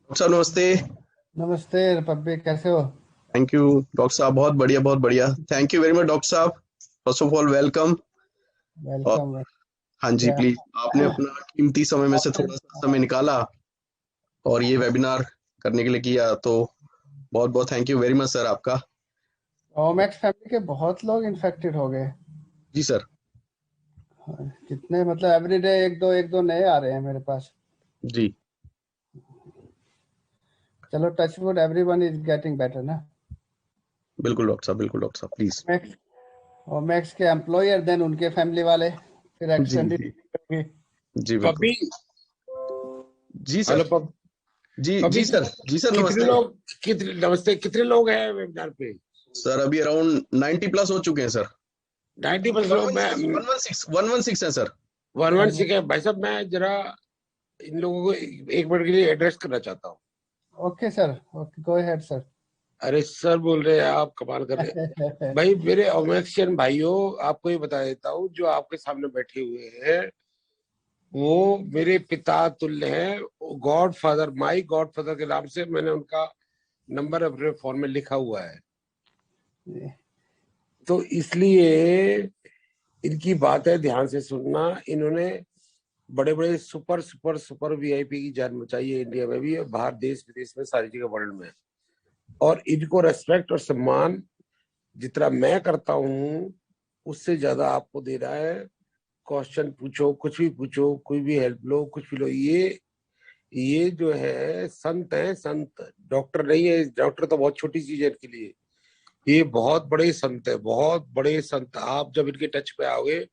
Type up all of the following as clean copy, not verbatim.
Doctor साहब नमस्ते। नमस्ते पब्बी, कैसे हो? थैंक यू डॉक्टर साहब, बहुत बढ़िया बहुत बढ़िया। Thank you very much doctor साहब। First of all welcome. और वेलकम। हाँ जी, क्या? प्लीज आपने अपना कीमती समय में से थोड़ा सा समय निकाला और ये वेबिनार करने के लिए किया, तो बहुत बहुत thank you very much sir आपका। ओमेक्स फैमिली के बहुत लोग इन्फेक्टेड हो गए। जी सर। कितने, मतलब एवरीडे एक दो नए आ रहे हैं मेरे पास। जी चलो, touch wood, everyone is getting better ना। बिल्कुल डॉक्टर साहब, बिल्कुल डॉक्टर साहब प्लीज। ओमेक्स ओमेक्स के एम्प्लॉयर, देन उनके फैमिली वाले, फिर जी एक्सटेंडेड जी होगी। जी बिल्कुल। पपी। जी हेलो सर। जी पपी, जी सर, जी सर कितने नमस्ते। लोग, कितने, नमस्ते, कितने लोग हैं वेबिनार पे? सर अभी अराउंड 90 प्लस हो चुके हैं सर। 90% लोग। मैं 116 है सर। 116 है भाई साहब। मैं जरा इन लोगों को एक मिनट के लिए एड्रेस करना चाहता हूँ। Okay sir, okay, go ahead sir. अरे सर बोल रहे हैं, आप कमाल कर रहे हैं भाई। मेरे ओमेक्सियन भाइयों, आपको ये बता देता हूँ, जो आपके सामने बैठे हुए हैं वो मेरे पिता तुल्य हैं। गॉड फादर, माई गॉड फादर के नाम से मैंने उनका नंबर अपने फोन में लिखा हुआ है। तो इसलिए इनकी बातें ध्यान से सुनना। इन्होंने बड़े बड़े सुपर सुपर सुपर वीआईपी की जान बचाई है, इंडिया में भी और बाहर देश विदेश में, सारी जगह वर्ल्ड में। और इनको रेस्पेक्ट और सम्मान जितना मैं करता हूँ उससे ज्यादा आपको दे रहा है। क्वेश्चन पूछो, कुछ भी पूछो, कोई भी हेल्प लो, कुछ भी लो। ये जो है संत है, संत। डॉक्टर नहीं है। डॉक्टर तो बहुत छोटी चीज है इनके लिए। ये बहुत बड़े संत है, बहुत बड़े संत। आप जब इनके टच पे आओगे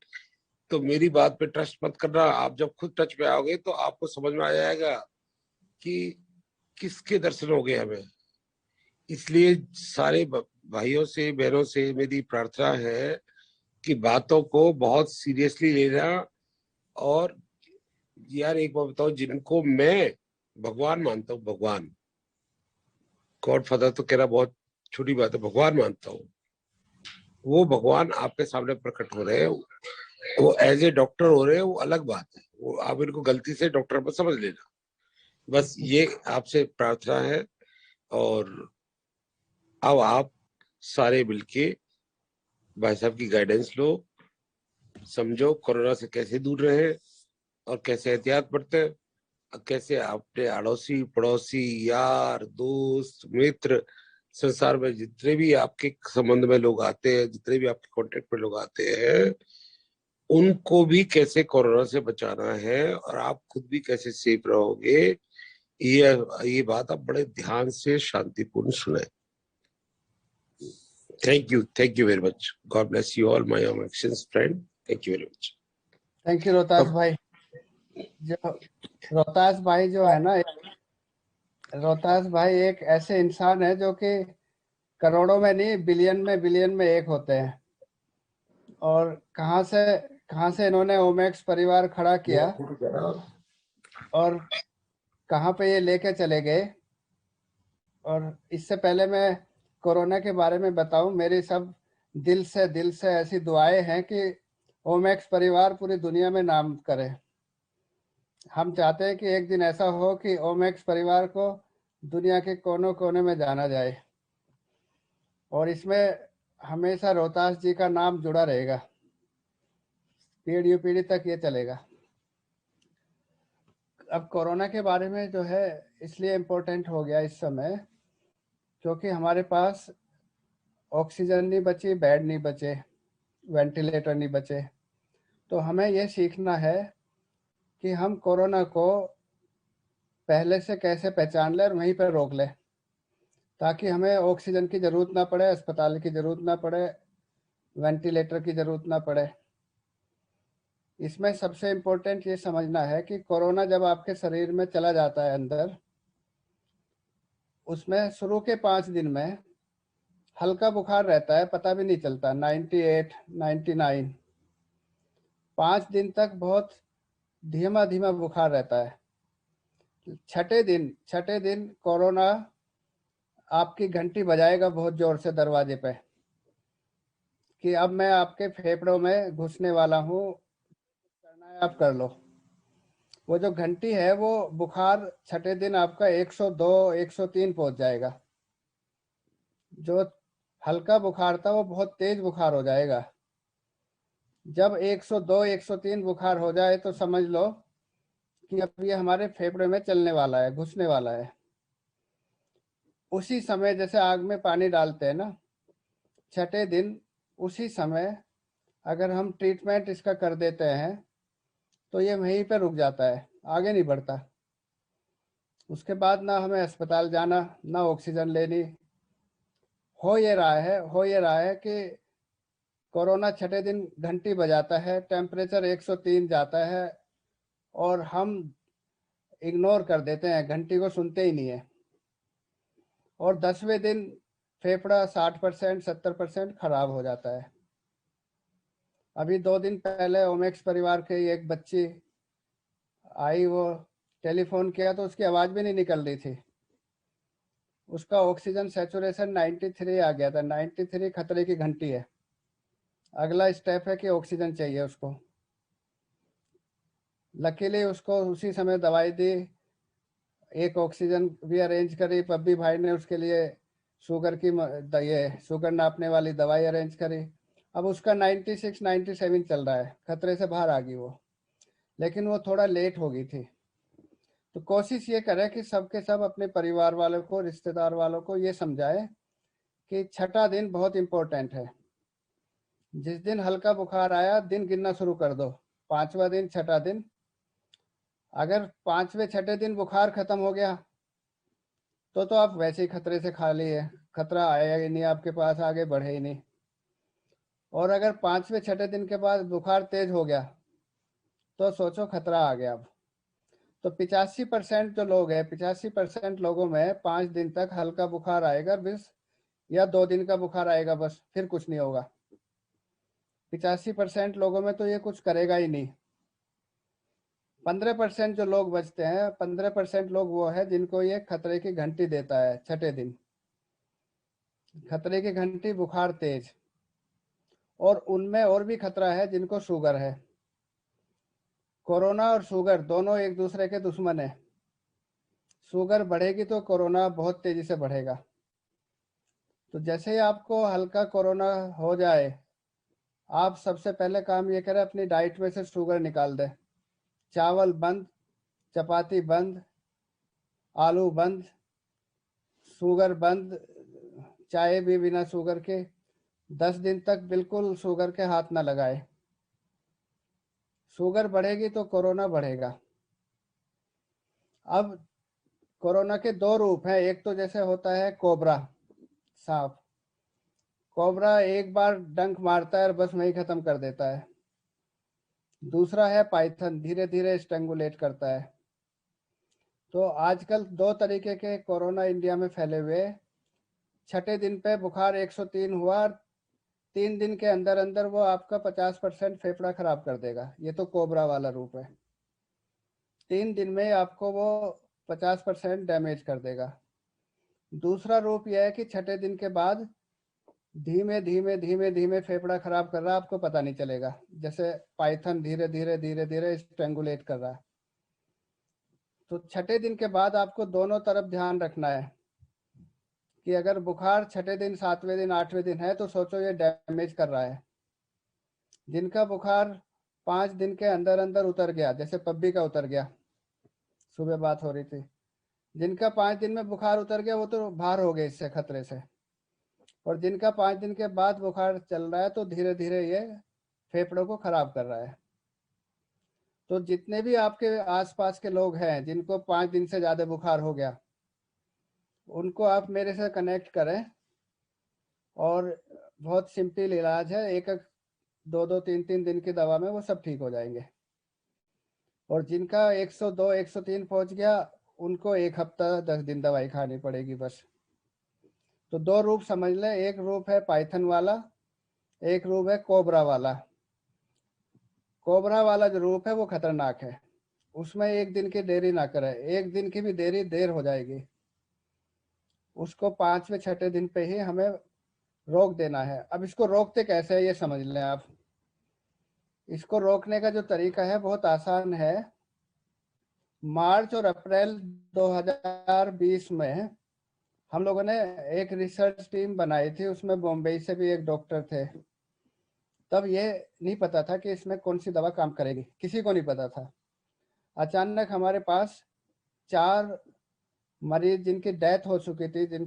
तो मेरी बात पे ट्रस्ट मत करना। आप जब खुद टच पे आओगे तो आपको समझ में आ जाएगा कि किसके दर्शन हो गए हमें। इसलिए सारे भाइयों से, बहनों से मेरी प्रार्थना है कि बातों को बहुत सीरियसली लेना। और यार एक बात बताओ, जिनको मैं भगवान मानता हूँ, भगवान, गॉड फादर तो कह रहा बहुत छोटी बात है, भगवान मानता हूँ, वो भगवान आपके सामने प्रकट हो रहे हैं। वो एज ए डॉक्टर हो रहे हैं, वो अलग बात है। वो आप इनको गलती से डॉक्टर पर समझ लेना। बस ये आपसे प्रार्थना है। और अब आप सारे मिलके भाई साहब की गाइडेंस लो। समझो कोरोना से कैसे दूर रहे और कैसे एहतियात बरते, और कैसे अपने अड़ोसी पड़ोसी, यार, दोस्त, मित्र, संसार में जितने भी आपके संबंध में लोग आते हैं, जितने भी आपके कांटेक्ट में लोग आते हैं, उनको भी कैसे कोरोना से बचाना है और आप खुद भी कैसे सेफ रहोगे। ये ये बात आप बड़े ध्यान से शांतिपूर्ण सुने। Thank you very much. God bless you all my actions friend. Thank you very much. Thank you Rohtas भाई। जो रोहतास भाई जो है ना, रोहतास भाई एक ऐसे इंसान है जो कि करोड़ों में नहीं, बिलियन में एक होते हैं। और कहाँ से इन्होंने ओमेक्स परिवार खड़ा किया और कहाँ पे ये लेके चले गए। और इससे पहले मैं कोरोना के बारे में बताऊं, मेरी सब दिल से ऐसी दुआएं हैं कि ओमेक्स परिवार पूरी दुनिया में नाम करे। हम चाहते हैं कि एक दिन ऐसा हो कि ओमेक्स परिवार को दुनिया के कोनों कोने में जाना जाए, और इसमें हमेशा रोहतास जी का नाम जुड़ा रहेगा, पीढ़ी पीढ़ी तक ये चलेगा। अब कोरोना के बारे में जो है, इसलिए इम्पोर्टेंट हो गया इस समय, क्योंकि हमारे पास ऑक्सीजन नहीं बची, बेड नहीं बचे, वेंटिलेटर नहीं बचे। तो हमें ये सीखना है कि हम कोरोना को पहले से कैसे पहचान लें और वहीं पर रोक लें, ताकि हमें ऑक्सीजन की ज़रूरत ना पड़े, अस्पताल की ज़रूरत ना पड़े, वेंटिलेटर की ज़रूरत ना पड़े। इसमें सबसे इम्पोर्टेंट ये समझना है कि कोरोना जब आपके शरीर में चला जाता है अंदर, उसमें शुरू के 5 दिन में हल्का बुखार रहता है, पता भी नहीं चलता, 98, 99। 5 दिन तक बहुत धीमा धीमा बुखार रहता है। छठे दिन कोरोना आपकी घंटी बजाएगा बहुत जोर से दरवाजे पे, कि अब मैं आपके फेफड़ों में घुसने वाला हूँ, करना है आप कर लो। वो जो घंटी है वो बुखार छठे दिन आपका 102 103 पहुंच जाएगा। जो हल्का बुखार था वो बहुत तेज बुखार हो जाएगा। जब 102 103 बुखार हो जाए तो समझ लो कि अब ये हमारे फेफड़े में चलने वाला है, घुसने वाला है। उसी समय जैसे आग में पानी डालते हैं ना, छठे दिन उसी समय अगर हम ट्रीटमेंट इसका कर देते हैं तो ये वहीं पर रुक जाता है, आगे नहीं बढ़ता। उसके बाद ना हमें अस्पताल जाना, ना ऑक्सीजन लेनी। हो ये रहा है कि कोरोना छठे दिन घंटी बजाता है, टेम्परेचर 103 जाता है और हम इग्नोर कर देते हैं, घंटी को सुनते ही नहीं है। और 10वें दिन फेफड़ा 60% 70% खराब हो जाता है। अभी 2 दिन पहले ओमेक्स परिवार की एक बच्ची आई, वो टेलीफोन किया तो उसकी आवाज़ भी नहीं निकल रही थी। उसका ऑक्सीजन सैचुरेशन 93 आ गया था। 93 खतरे की घंटी है। अगला स्टेप है कि ऑक्सीजन चाहिए उसको। लकीली उसको उसी समय दवाई दी, एक ऑक्सीजन भी अरेंज करी। पब्बी भाई ने उसके लिए शुगर की ये शुगर नापने वाली दवाई अरेंज करी। अब उसका 96 97 चल रहा है, खतरे से बाहर आ गई वो, लेकिन वो थोड़ा लेट हो गई थी। तो कोशिश ये करें कि सबके सब अपने परिवार वालों को, रिश्तेदार वालों को ये समझाएं कि छठा दिन बहुत इम्पोर्टेंट है। जिस दिन हल्का बुखार आया, दिन गिनना शुरू कर दो, 5वां दिन, छठा दिन। अगर 5वें छठे दिन बुखार खत्म हो गया तो आप वैसे ही खतरे से खाली है, खतरा आया ही नहीं आपके पास, आगे बढ़े ही नहीं। और अगर 5वें छठे दिन के बाद बुखार तेज हो गया तो सोचो खतरा आ गया। अब तो 85% जो लोग हैं, 85% लोगों में 5 दिन तक हल्का बुखार आएगा बस, या 2 दिन का बुखार आएगा बस, फिर कुछ नहीं होगा। 85% लोगों में तो ये कुछ करेगा ही नहीं। 15% जो लोग बचते हैं, 15% लोग वो है जिनको ये खतरे की घंटी देता है छठे दिन। खतरे की घंटी, बुखार तेज। और उनमें और भी खतरा है जिनको शुगर है। कोरोना और शुगर दोनों एक दूसरे के दुश्मन है। शुगर बढ़ेगी तो कोरोना बहुत तेजी से बढ़ेगा। तो जैसे ही आपको हल्का कोरोना हो जाए, आप सबसे पहले काम ये करें, अपनी डाइट में से शुगर निकाल दें। चावल बंद, चपाती बंद, आलू बंद, शुगर बंद, चाय भी बिना शुगर के। 10 दिन तक बिल्कुल शुगर के हाथ ना लगाए। शुगर बढ़ेगी तो कोरोना बढ़ेगा। अब कोरोना के 2 रूप हैं। एक तो जैसे होता है कोबरा, सांप। कोबरा एक बार डंक मारता है और बस वहीं खत्म कर देता है। दूसरा है पाइथन, धीरे धीरे स्ट्रैंगुलेट करता है। तो आजकल 2 तरीके के कोरोना इंडिया में फैले हुए। छठे दिन पे बुखार 103 हुआ और 3 दिन के अंदर अंदर वो आपका 50% फेफड़ा खराब कर देगा। ये तो कोबरा वाला रूप है। 3 दिन में आपको वो 50% डैमेज कर देगा। दूसरा रूप यह है कि छठे दिन के बाद धीमे धीमे धीमे धीमे फेफड़ा खराब कर रहा है, आपको पता नहीं चलेगा। जैसे पाइथन धीरे धीरे धीरे धीरे स्ट्रैंगुलेट कर रहा है। तो छठे दिन के बाद आपको दोनों तरफ ध्यान रखना है कि अगर बुखार छठे दिन, 7वें दिन, 8वें दिन है तो सोचो ये डैमेज कर रहा है। जिनका बुखार 5 दिन के अंदर अंदर उतर गया, जैसे पब्बी का उतर गया, सुबह बात हो रही थी, जिनका 5 दिन में बुखार उतर गया वो तो बाहर हो गए इससे, खतरे से। और जिनका 5 दिन के बाद बुखार चल रहा है तो धीरे धीरे ये फेफड़ों को खराब कर रहा है। तो जितने भी आपके आसपास के लोग हैं जिनको 5 दिन से ज़्यादा बुखार हो गया, उनको आप मेरे से कनेक्ट करें। और बहुत सिंपल इलाज है, 1-2 3 दिन की दवा में वो सब ठीक हो जाएंगे। और जिनका 102 103 पहुंच गया, उनको 1 हफ्ता 10 दिन दवाई खानी पड़ेगी बस। तो 2 रूप समझ लें, एक रूप है पाइथन वाला, एक रूप है कोबरा वाला। कोबरा वाला जो रूप है वो खतरनाक है, उसमें 1 दिन की देरी ना करें। 1 दिन की भी देर हो जाएगी, उसको 5वें छठे दिन पे ही हमें रोक देना है। अब इसको रोकते कैसे है ये समझ लें आप। इसको रोकने का जो तरीका है बहुत आसान है। मार्च और अप्रैल 2020 में हम लोगों ने एक रिसर्च टीम बनाई थी, उसमें बॉम्बे से भी एक डॉक्टर थे। तब ये नहीं पता था कि इसमें कौन सी दवा काम करेगी, किसी को नहीं पता था। अचानक हमारे पास 4 मरीज जिनकी डेथ हो चुकी थी,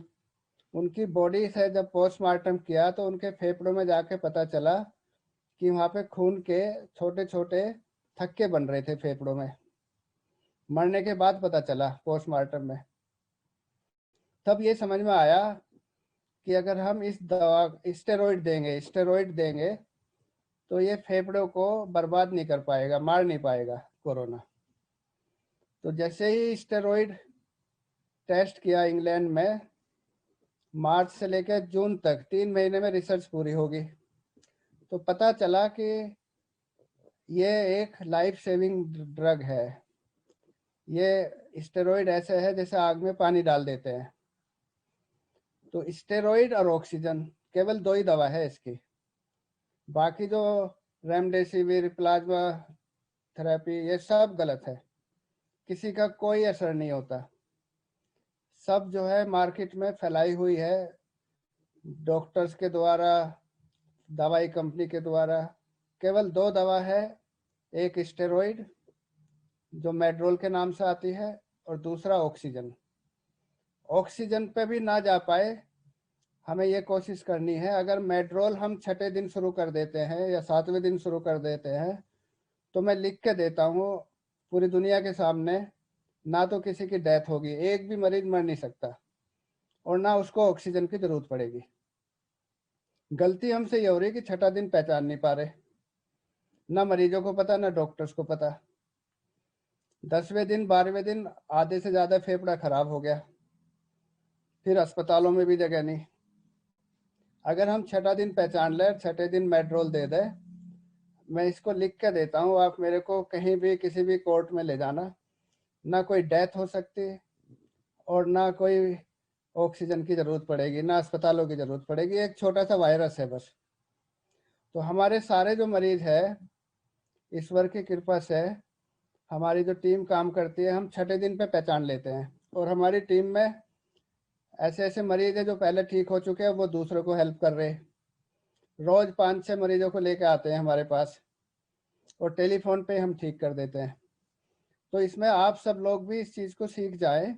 उनकी बॉडी से जब पोस्टमार्टम किया तो उनके फेफड़ों में जाके पता चला कि वहाँ पे खून के छोटे छोटे थक्के बन रहे थे फेफड़ों में। मरने के बाद पता चला पोस्टमार्टम में। तब ये समझ में आया कि अगर हम इस दवा स्टेरॉइड देंगे तो ये फेफड़ों को बर्बाद नहीं कर पाएगा, मार नहीं पाएगा कोरोना। तो जैसे ही स्टेरॉइड टेस्ट किया इंग्लैंड में, मार्च से लेकर जून तक 3 महीने में रिसर्च पूरी होगी, तो पता चला कि ये एक लाइफ सेविंग ड्रग है। ये स्टेरॉइड ऐसे है जैसे आग में पानी डाल देते हैं। तो स्टेरॉइड और ऑक्सीजन केवल 2 ही दवा है इसकी। बाकी जो रेमडेसिविर, प्लाज्मा थेरेपी, ये सब गलत है, किसी का कोई असर नहीं होता। सब जो है मार्केट में फैलाई हुई है डॉक्टर्स के द्वारा, दवाई कंपनी के द्वारा। केवल 2 दवा है, एक स्टेरॉइड जो मेड्रोल के नाम से आती है, और दूसरा ऑक्सीजन। ऑक्सीजन पे भी ना जा पाए, हमें ये कोशिश करनी है, अगर मेड्रोल हम 6ठे दिन शुरू कर देते हैं या 7वें दिन शुरू कर देते हैं, तो मैं लिख के देता हूँ पूरी दुनिया के सामने, ना तो किसी की डेथ होगी, एक भी मरीज मर नहीं सकता, और ना उसको ऑक्सीजन की जरूरत पड़ेगी। गलती हमसे ये हो रही है कि 6ठा दिन पहचान नहीं पा रहे, ना मरीजों को पता, ना डॉक्टर्स को पता। 10वें दिन 12वें दिन आधे से ज्यादा फेफड़ा खराब हो गया, फिर अस्पतालों में भी जगह नहीं। अगर हम 6ठा दिन पहचान ले, 6ठे दिन मेड्रोल दे दे, मैं इसको लिख के देता हूँ, आप मेरे को कहीं भी किसी भी कोर्ट में ले जाना, ना कोई डेथ हो सकती और ना कोई ऑक्सीजन की जरूरत पड़ेगी, ना अस्पतालों की जरूरत पड़ेगी। एक छोटा सा वायरस है बस। तो हमारे सारे जो मरीज है, ईश्वर की कृपा से हमारी जो टीम काम करती है, हम 6ठे दिन पे पहचान लेते हैं। और हमारी टीम में ऐसे ऐसे मरीज है जो पहले ठीक हो चुके हैं, वो दूसरों को हेल्प कर रहे हैं। रोज 5-6 मरीजों को लेके आते हैं हमारे पास, और टेलीफोन पे हम ठीक कर देते हैं। तो इसमें आप सब लोग भी इस चीज को सीख जाएं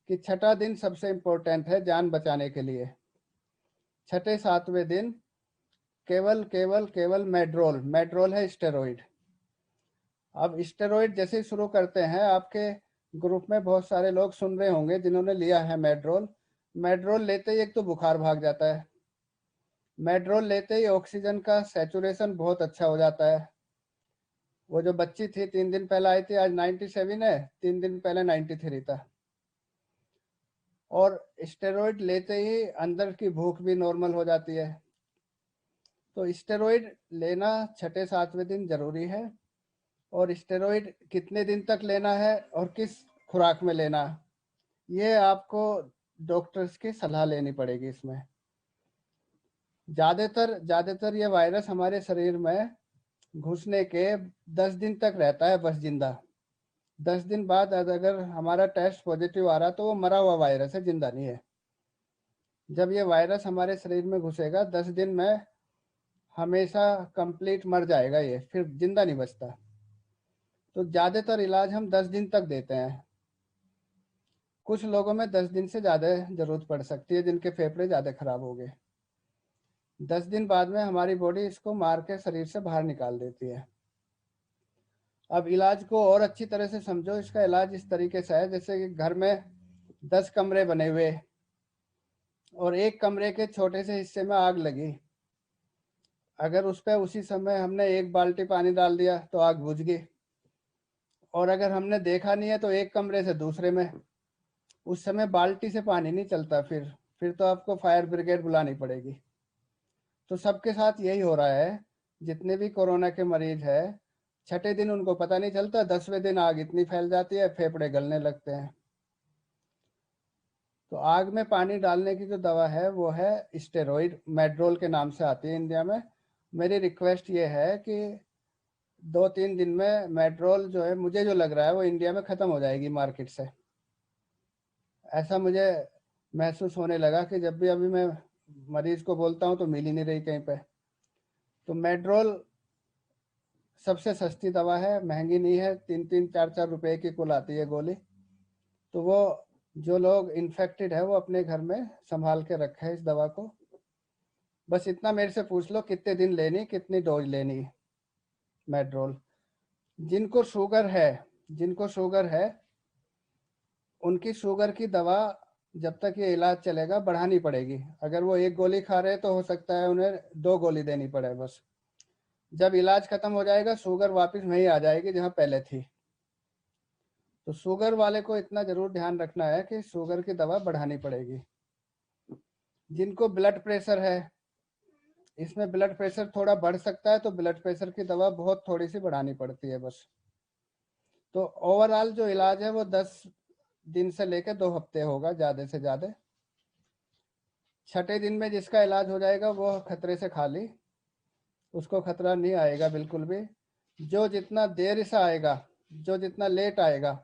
कि 6ठा दिन सबसे इम्पोर्टेंट है जान बचाने के लिए। 6ठे 7वें दिन केवल केवल केवल मेड्रोल है स्टेरॉइड। अब स्टेरॉइड जैसे ही शुरू करते हैं, आपके ग्रुप में बहुत सारे लोग सुन रहे होंगे जिन्होंने लिया है मेड्रोल लेते ही एक तो बुखार भाग जाता है, मेड्रोल लेते ही ऑक्सीजन का सैचुरेशन बहुत अच्छा हो जाता है। वो जो बच्ची थी 3 दिन पहले आई थी, आज 97 है, 3 दिन पहले 93 था। और स्टेरॉइड लेते ही अंदर की भूख भी नॉर्मल हो जाती है। तो स्टेरॉइड लेना 6ठे 7वें दिन जरूरी है। और स्टेरॉइड कितने दिन तक लेना है और किस खुराक में लेना, ये आपको डॉक्टर्स की सलाह लेनी पड़ेगी। इसमें ज़्यादातर ये वायरस हमारे शरीर में घुसने के 10 दिन तक रहता है बस जिंदा। 10 दिन बाद अगर हमारा टेस्ट पॉजिटिव आ रहा तो वो मरा हुआ वायरस है, जिंदा नहीं है। जब ये वायरस हमारे शरीर में घुसेगा 10 दिन में हमेशा कंप्लीट मर जाएगा ये, फिर जिंदा नहीं बचता। तो ज़्यादातर इलाज हम 10 दिन तक देते हैं। कुछ लोगों में 10 दिन से ज़्यादा ज़रूरत पड़ सकती है, जिनके फेफड़े ज़्यादा खराब हो गए। 10 दिन बाद में हमारी बॉडी इसको मार के शरीर से बाहर निकाल देती है। अब इलाज को और अच्छी तरह से समझो। इसका इलाज इस तरीके से है, जैसे कि घर में 10 कमरे बने हुए और एक कमरे के छोटे से हिस्से में आग लगी। अगर उस पर उसी समय हमने 1 बाल्टी पानी डाल दिया तो आग बुझ गई। और अगर हमने देखा नहीं है तो एक कमरे से दूसरे में, उस समय बाल्टी से पानी नहीं चलता, फिर तो आपको फायर ब्रिगेड बुलानी पड़ेगी। तो सबके साथ यही हो रहा है। जितने भी कोरोना के मरीज है, 6ठे दिन उनको पता नहीं चलता, 10वें दिन आग इतनी फैल जाती है, फेफड़े गलने लगते हैं। तो आग में पानी डालने की जो दवा है वो है स्टेरॉइड, मेड्रोल के नाम से आती है इंडिया में। मेरी रिक्वेस्ट ये है कि 2-3 दिन में मेट्रोल जो है, मुझे जो लग रहा है वो इंडिया में ख़त्म हो जाएगी मार्केट से। ऐसा मुझे महसूस होने लगा कि जब भी अभी मैं मरीज को बोलता हूँ तो मिल ही नहीं रही कहीं पे। तो मेट्रोल सबसे सस्ती दवा है, महंगी नहीं है, 3-3 4-4 रुपए की कुल आती है गोली। तो वो जो लोग इन्फेक्टेड है वो अपने घर में संभाल के रखे है इस दवा को। बस इतना मेरे से पूछ लो कितने दिन लेनी, कितनी डोज लेनी मेट्रोल। जिनको शुगर है उनकी शुगर की दवा जब तक ये इलाज चलेगा बढ़ानी पड़ेगी। अगर वो 1 गोली खा रहे तो हो सकता है उन्हें 2 गोली देनी पड़े बस। जब इलाज खत्म हो जाएगा शुगर वापस वहीं आ जाएगी जहाँ पहले थी। तो शुगर वाले को इतना जरूर ध्यान रखना है कि शुगर की दवा बढ़ानी पड़ेगी। जिनको ब्लड प्रेशर है, इसमें ब्लड प्रेशर थोड़ा बढ़ सकता है तो ब्लड प्रेशर की दवा बहुत थोड़ी सी बढ़ानी पड़ती है बस। तो ओवरऑल जो इलाज है वो 10 दिन से लेकर 2 हफ्ते होगा ज़्यादा से ज़्यादा। 6ठे दिन में जिसका इलाज हो जाएगा वो खतरे से खाली, उसको खतरा नहीं आएगा बिल्कुल भी। जो जितना देर से आएगा, जो जितना लेट आएगा,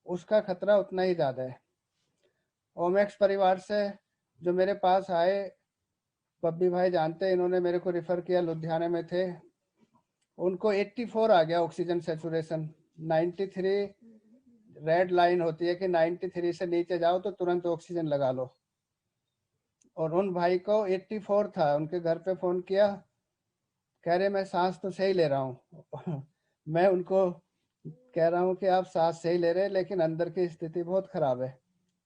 उसका खतरा उतना ही ज़्यादा है। ओमेक्स परिवार से जो मेरे पास आए, पब्बी भाई जानते हैं, इन्होंने मेरे को रिफ़र किया, लुधियाना में थे। उनको 84 आ गया ऑक्सीजन सेचुरेशन। 93 रेड लाइन होती है कि 93 से नीचे जाओ तो तुरंत ऑक्सीजन लगा लो। और उन भाई को 84 था। उनके घर पे फ़ोन किया, कह रहे मैं सांस तो सही ले रहा हूँ। मैं उनको कह रहा हूँ कि आप सांस सही ले रहे हैं लेकिन अंदर की स्थिति बहुत ख़राब है,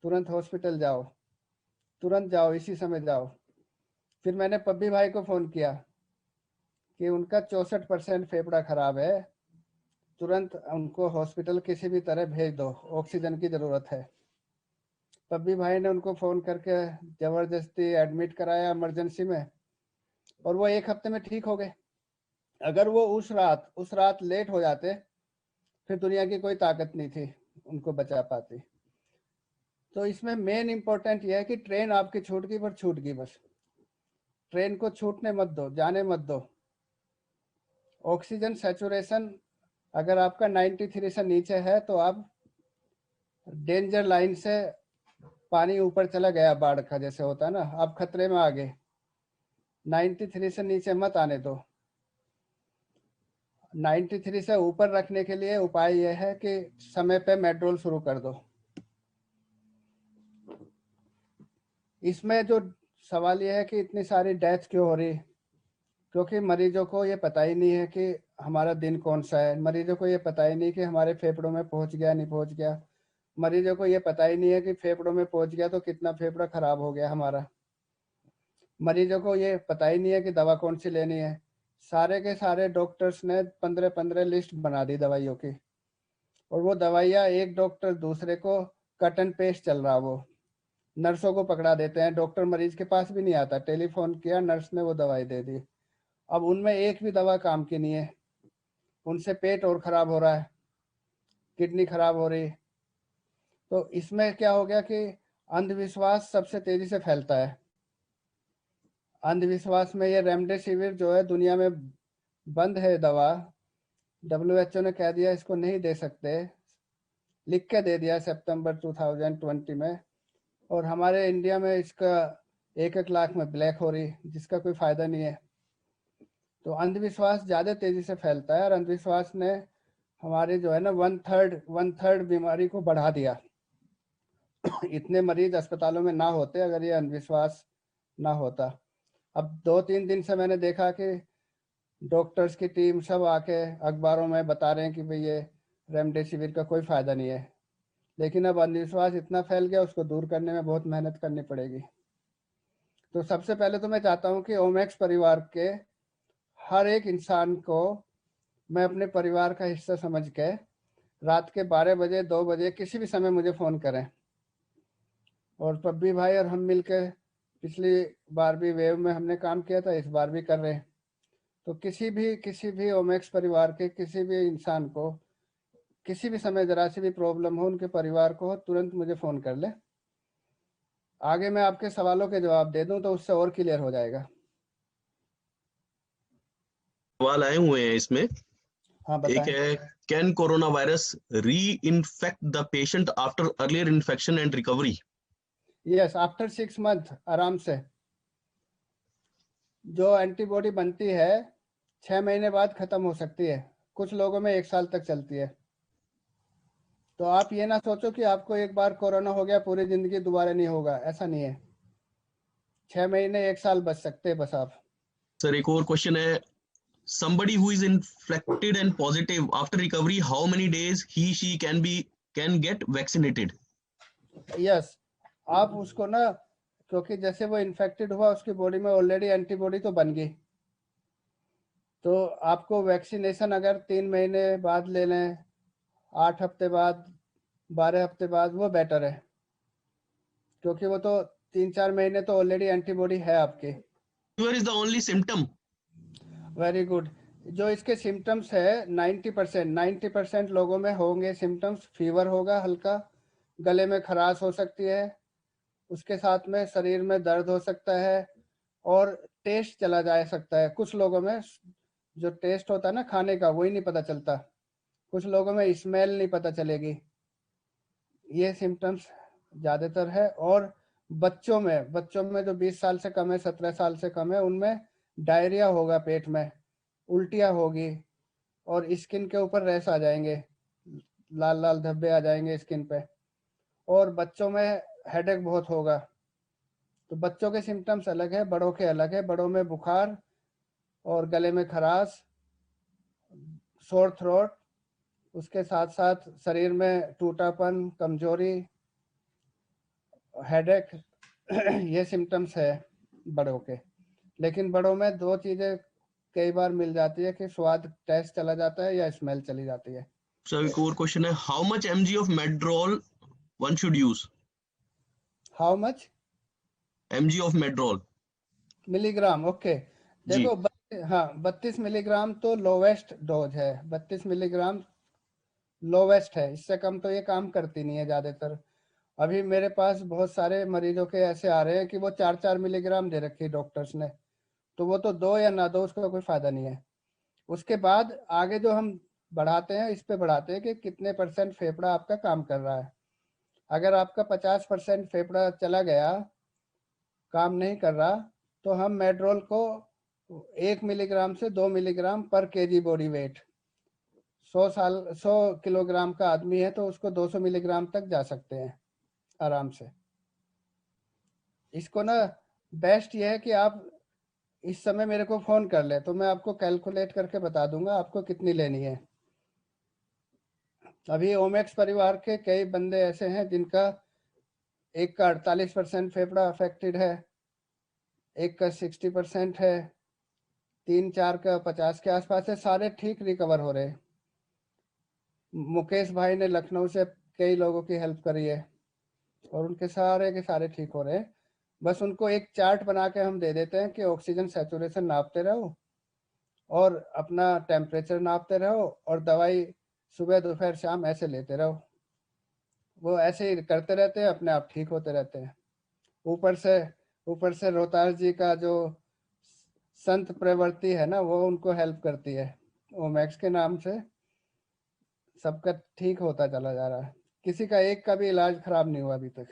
तुरंत हॉस्पिटल जाओ, तुरंत जाओ, इसी समय जाओ। फिर मैंने पब्बी भाई को फ़ोन किया कि उनका 64% फेफड़ा ख़राब है, तुरंत उनको हॉस्पिटल किसी भी तरह भेज दो, ऑक्सीजन की ज़रूरत है। पब्बी भाई ने उनको फ़ोन करके ज़बरदस्ती एडमिट कराया इमरजेंसी में, और वो 1 हफ्ते में ठीक हो गए। अगर वो उस रात लेट हो जाते फिर दुनिया की कोई ताकत नहीं थी उनको बचा पाती। तो इसमें मेन इम्पोर्टेंट यह है कि ट्रेन आपकी छूट गई पर छूट गई बस। ट्रेन को छूटने मत दो, जाने मत दो। ऑक्सीजन सेचुरेशन अगर आपका 93 से नीचे है तो आप डेंजर लाइन से, पानी ऊपर चला गया बाढ़ का जैसे होता है ना, आप खतरे में आ गए। 93 से नीचे मत आने दो। 93 से ऊपर रखने के लिए उपाय यह है कि समय पे मेट्रोल शुरू कर दो। इसमें जो सवाल यह है कि इतनी सारी डेथ क्यों हो रही, क्योंकि मरीजों को ये पता ही नहीं है कि हमारा दिन कौन सा है। मरीजों को ये पता ही नहीं कि हमारे फेफड़ों में पहुंच गया नहीं पहुंच गया। मरीजों को ये पता ही नहीं है कि फेफड़ों में पहुंच गया तो कितना फेफड़ा खराब हो गया हमारा। मरीजों को ये पता ही नहीं है कि दवा कौन सी लेनी है। सारे के सारे डॉक्टर्स ने 15-15 लिस्ट बना दी दवाइयों की, और वो दवाइयाँ एक डॉक्टर दूसरे को कट एंड पेस्ट चल रहा। वो नर्सों को पकड़ा देते हैं, डॉक्टर मरीज के पास भी नहीं आता, टेलीफोन किया, नर्स ने वो दवाई दे दी। अब उनमें एक भी दवा काम की नहीं है, उनसे पेट और खराब हो रहा है, किडनी खराब हो रही है। तो इसमें क्या हो गया कि अंधविश्वास सबसे तेजी से फैलता है। अंधविश्वास में ये रेमडेसिविर जो है दुनिया में बंद है दवा, WHO ने कह दिया इसको नहीं दे सकते, लिख के दे दिया सितंबर 2020 में। और हमारे इंडिया में इसका 1-1 लाख में ब्लैक हो रही, जिसका कोई फायदा नहीं है। तो अंधविश्वास ज़्यादा तेजी से फैलता है, और अंधविश्वास ने हमारे जो है ना 1/3 बीमारी को बढ़ा दिया। इतने मरीज अस्पतालों में ना होते अगर ये अंधविश्वास ना होता। अब 2-3 दिन से मैंने देखा कि डॉक्टर्स की टीम सब आके अखबारों में बता रहे हैं कि भाई ये रेमडेसिविर का कोई फ़ायदा नहीं है। लेकिन अब अंधविश्वास इतना फैल गया, उसको दूर करने में बहुत मेहनत करनी पड़ेगी। तो सबसे पहले तो मैं चाहता हूँ कि ओमेक्स परिवार के हर एक इंसान को मैं अपने परिवार का हिस्सा समझ के रात के 12 बजे 2 बजे किसी भी समय मुझे फ़ोन करें। और पब्बी भाई और हम मिलकर पिछली बार भी वेव में हमने काम किया था, इस बार भी कर रहे हैं। तो किसी भी ओमेक्स परिवार के किसी भी इंसान को किसी भी समय ज़रा सी भी प्रॉब्लम हो, उनके परिवार को हो, तुरंत मुझे फ़ोन कर ले। आगे मैं आपके सवालों के जवाब दे दूं तो उससे और क्लियर हो जाएगा। सवाल आए हुए हैं इसमें। हाँ एक बताएं। है, कैन कोरोना वायरस री infect the patient after earlier infection and recovery? Yes, after 6 month आराम से। जो एंटीबॉडी बनती है 6 महीने बाद खत्म हो सकती है, कुछ लोगों में 1 साल तक चलती है। तो आप ये ना सोचो कि आपको एक बार कोरोना हो गया पूरी जिंदगी दोबारा नहीं होगा, ऐसा नहीं है। 6 महीने 1 साल बच सकते हैं बस आप। सर एक और क्वेश्चन है, somebody who is infected and positive after recovery, how many days he she can get vaccinated? Yes, आप उसको ना, क्योंकि जैसे वो इन्फेक्टेड हुआ उसकी बॉडी में ऑलरेडी एंटीबॉडी तो बन गई, तो आपको वैक्सीनेशन अगर 3 महीने बाद ले लें, 8 हफ्ते बाद, 12 हफ्ते बाद, वो बेटर है, क्योंकि वो तो 3-4 महीने तो ऑलरेडी एंटीबॉडी है आपकी। Fever is the only symptom. Very good. जो इसके सिम्टम्स है 90% लोगों में होंगे सिम्टम्स। फीवर होगा हल्का, गले में खराश हो सकती है, उसके साथ में शरीर में दर्द हो सकता है, और टेस्ट चला जा सकता है। कुछ लोगों में जो टेस्ट होता है ना खाने का, वही नहीं पता चलता। कुछ लोगों में स्मेल नहीं पता चलेगी। ये सिम्टम्स ज़्यादातर है। और बच्चों में जो 20 साल से कम है, 17 साल से कम है, उनमें डायरिया होगा, पेट में उल्टियाँ होगी, और स्किन के ऊपर रैश आ जाएंगे, लाल लाल धब्बे आ जाएंगे स्किन पे। और बच्चों में हेडेक बहुत होगा। तो बच्चों के सिम्टम्स अलग है, बड़ों के अलग है। बड़ों में बुखार और गले में खराश, सोर थ्रोट, उसके साथ साथ शरीर में टूटापन, कमजोरी, हेडेक ये सिम्टम्स है बड़ों के। लेकिन बड़ों में 2 चीज़ें कई बार मिल जाती है कि स्वाद टेस्ट चला जाता है या स्मेल चली जाती है। So एक और क्वेश्चन है, how much mg of Medrol one should use? How much mg of Medrol. Milligram? Okay, जी। देखो हाँ, 32 मिलीग्राम तो लोवेस्ट डोज है। 32 मिलीग्राम लोवेस्ट है, इससे कम तो ये काम करती नहीं है ज़्यादातर। अभी मेरे पास बहुत सारे मरीजों के ऐसे आ रहे हैं कि वो 4-4 मिलीग्राम दे रखी है डॉक्टर्स ने, तो वो तो दो या ना दो, उसका कोई फ़ायदा नहीं है। उसके बाद आगे जो हम बढ़ाते हैं, इस पे बढ़ाते हैं कि कितने परसेंट फेफड़ा आपका काम कर रहा है। अगर आपका 50% फेफड़ा चला गया, काम नहीं कर रहा, तो हम मेड्रोल को 1 मिलीग्राम से 2 मिलीग्राम पर केजी बॉडी वेट, 100 किलोग्राम का आदमी है तो उसको 200 मिलीग्राम तक जा सकते हैं आराम से। इसको ना बेस्ट ये है कि आप इस समय मेरे को फ़ोन कर ले, तो मैं आपको कैलकुलेट करके बता दूंगा आपको कितनी लेनी है। अभी ओमेक्स परिवार के कई बंदे ऐसे हैं जिनका एक का 48% फेफड़ा अफेक्टेड है, एक का 60% है, 3-4 का 50 के आसपास है, सारे ठीक रिकवर हो रहे। मुकेश भाई ने लखनऊ से कई लोगों की हेल्प करी है और उनके सारे के सारे ठीक हो रहे हैं। बस उनको एक चार्ट बना के हम दे देते हैं कि ऑक्सीजन सैचुरेशन नापते रहो और अपना टेम्परेचर नापते रहो, और दवाई सुबह दोपहर शाम ऐसे लेते रहो। वो ऐसे ही करते रहते हैं, अपने आप ठीक होते रहते हैं। ऊपर से रोहतास जी का जो संत प्रवृत्ति है ना, वो उनको हेल्प करती है। ओमैक्स के नाम से सबका ठीक होता चला जा रहा है, किसी का एक का भी इलाज खराब नहीं हुआ अभी तक।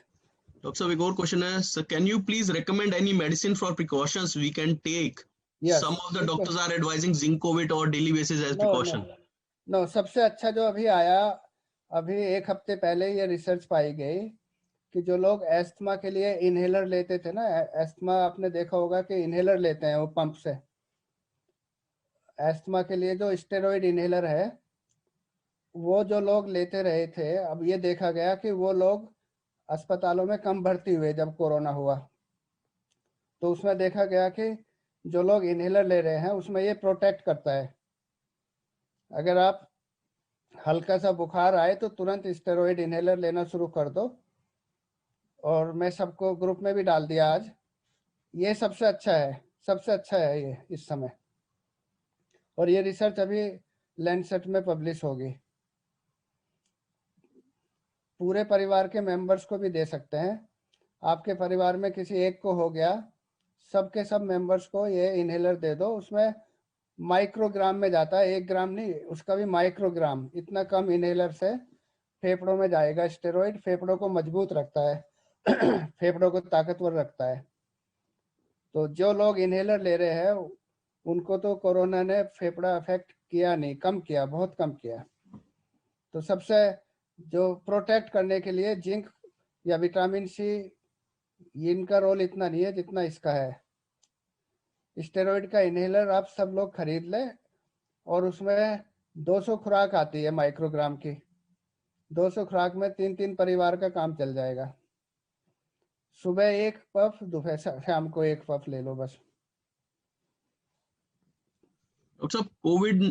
डॉक्टर साहब एक और क्वेश्चन है, sir can you please recommend any medicine for precautions we can take? Yes, Some of the बिल्कुल। doctors are advising Zincovit or daily basis as no no precaution. No, सबसे अच्छा जो अभी आया, अभी 1 हफ्ते पहले ये रिसर्च पाई गई कि जो लोग एस्थमा के लिए इनहेलर लेते थे ना, एस्थमा आपने देखा होगा कि इनहेलर लेते हैं वो पंप से, एस्थमा के लिए जो स्टेरॉइड इनहेलर है, वो जो लोग लेते रहे थे, अब ये देखा गया कि वो लोग अस्पतालों में कम भर्ती हुए जब कोरोना हुआ। तो उसमें देखा गया कि जो लोग इनहेलर ले रहे हैं उसमें ये प्रोटेक्ट करता है। अगर आप हल्का सा बुखार आए तो तुरंत स्टेरॉइड इनहेलर लेना शुरू कर दो, और मैं सबको ग्रुप में भी डाल दिया आज। ये सबसे अच्छा है, सबसे अच्छा है ये इस समय। और ये रिसर्च अभी लैंडसेट में पब्लिश होगी। पूरे परिवार के मेंबर्स को भी दे सकते हैं। आपके परिवार में किसी एक को हो गया, सबके सब मेंबर्स को ये इनहेलर दे दो। उसमें माइक्रोग्राम में जाता है, 1 ग्राम नहीं, उसका भी माइक्रोग्राम, इतना कम इनहेलर से फेफड़ों में जाएगा। स्टेरॉइड फेफड़ों को मजबूत रखता है फेफड़ों को ताकतवर रखता है। तो जो लोग इनहेलर ले रहे हैं उनको तो कोरोना ने फेफड़ा अफेक्ट किया नहीं, कम किया, बहुत कम किया। तो सबसे जो प्रोटेक्ट करने के लिए जिंक या विटामिन सी, इनका रोल इतना नहीं है जितना इसका है। स्टेरॉइड का इनहेलर आप सब लोग खरीद लें, और उसमें 200 खुराक आती है माइक्रोग्राम की। 200 खुराक में 3-3 परिवार का काम चल जाएगा। सुबह 1 पफ, दोपहर शाम को 1 पफ ले लो बस। डॉक्टर साहब, कोविड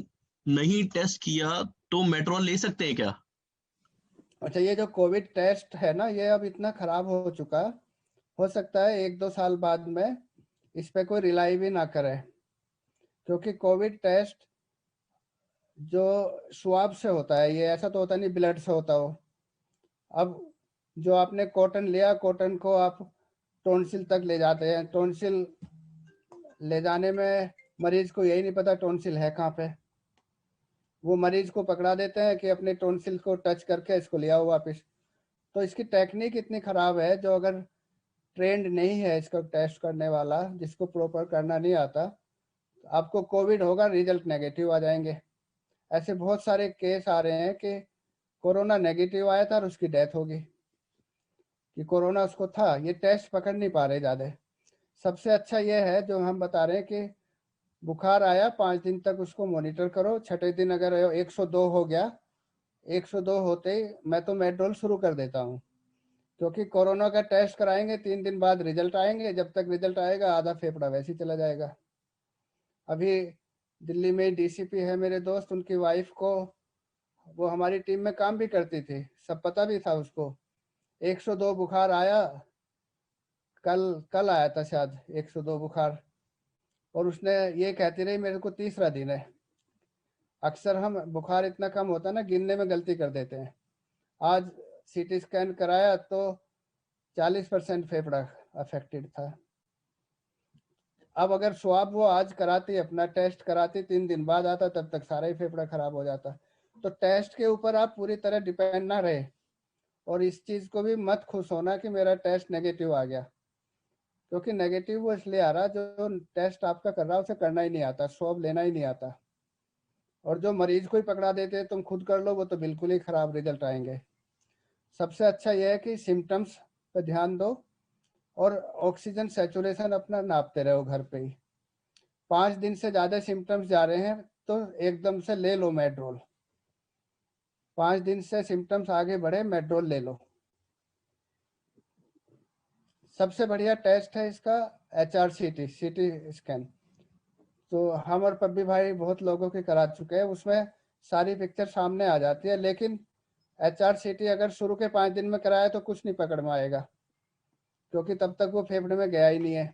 नहीं टेस्ट किया तो मेट्रोल ले सकते हैं क्या? अच्छा, ये जो कोविड टेस्ट है ना, ये अब इतना खराब हो चुका, हो सकता है 1-2 साल बाद में इस पे कोई रिलाई भी ना करे, क्योंकि कोविड टेस्ट जो स्वाब से होता है, ये ऐसा तो होता नहीं ब्लड से होता हो। अब जो आपने कॉटन लिया, कॉटन को आप टॉन्सिल तक ले जाते हैं, टॉन्सिल ले जाने में मरीज को यही नहीं पता टॉन्सिल है कहाँ पे। वो मरीज को पकड़ा देते हैं कि अपने टॉन्सिल को टच करके इसको ले आओ वापस। तो इसकी टेक्निक इतनी खराब है, जो अगर ट्रेंड नहीं है इसको टेस्ट करने वाला, जिसको प्रॉपर करना नहीं आता, आपको कोविड होगा, रिजल्ट नेगेटिव आ जाएंगे। ऐसे बहुत सारे केस आ रहे हैं कि कोरोना नेगेटिव आया था और उसकी डेथ होगी, कि कोरोना उसको था, ये टेस्ट पकड़ नहीं पा रहे ज़्यादा। सबसे अच्छा ये है जो हम बता रहे हैं कि बुखार आया 5 दिन तक उसको मॉनिटर करो। छठे दिन अगर 102 हो गया, 102 होते ही मैं तो मेड्रोल शुरू कर देता हूँ, क्योंकि कोरोना का टेस्ट कराएंगे 3 दिन बाद रिजल्ट आएंगे, जब तक रिजल्ट आएगा आधा फेफड़ा वैसे ही चला जाएगा। अभी दिल्ली में डीसीपी है मेरे दोस्त, उनकी वाइफ को, वो हमारी टीम में काम भी करती थी, सब पता भी था उसको, 102 बुखार आया, कल आया था शायद 102 बुखार, और उसने ये कहती रही मेरे को 3रा दिन है। अक्सर हम बुखार इतना कम होता है ना, गिनने में गलती कर देते हैं। आज सीटी स्कैन कराया तो 40% फेफड़ा अफेक्टेड था। अब अगर स्वाब वो आज कराती, अपना टेस्ट कराती, 3 दिन बाद आता, तब तक सारा ही फेफड़ा खराब हो जाता। तो टेस्ट के ऊपर आप पूरी तरह डिपेंड ना रहे, और इस चीज़ को भी मत खुश होना कि मेरा टेस्ट नेगेटिव आ गया, क्योंकि नेगेटिव वो इसलिए आ रहा जो टेस्ट आपका कर रहा है उसे करना ही नहीं आता, स्वाब लेना ही नहीं आता। और जो मरीज को ही पकड़ा देते हैं तुम खुद कर लो, वो तो बिल्कुल ही खराब रिजल्ट आएंगे। सबसे अच्छा यह है कि सिम्टम्स पे ध्यान दो, और ऑक्सीजन सैचुरेशन अपना नापते रहो घर पे ही। 5 दिन से ज़्यादा सिम्टम्स जा रहे हैं तो एकदम से ले लो मेड्रोल। 5 दिन से सिम्टम्स आगे बढ़े, मेड्रोल ले लो। सबसे बढ़िया टेस्ट है इसका HRCT, सीटी स्कैन। तो हम और पब्बी भाई बहुत लोगों के करा चुके हैं, उसमें सारी पिक्चर सामने आ जाती है। लेकिन HRCT अगर शुरू के 5 दिन में कराया तो कुछ नहीं पकड़ में आएगा, क्योंकि तब तक वो फेफड़े में गया ही नहीं है।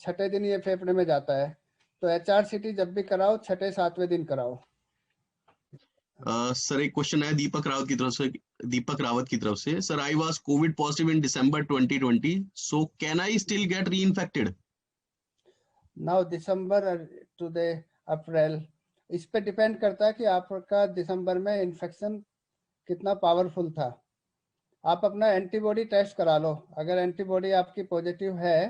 छठे दिन ये फेफड़े में जाता है। तो HRCT जब भी कराओ 6-7वें दिन कराओ। सर, एक क्वेश्चन है दीपक रावत की तरफ से। Sir, I was COVID positive in December 2020, so can I still get reinfected? Now December to the April, इस पे डिपेंड करता है कि आपका दिसंबर में इन्फेक्शन कितना पावरफुल था। आप अपना एंटीबॉडी टेस्ट करा लो, अगर एंटीबॉडी आपकी पॉजिटिव है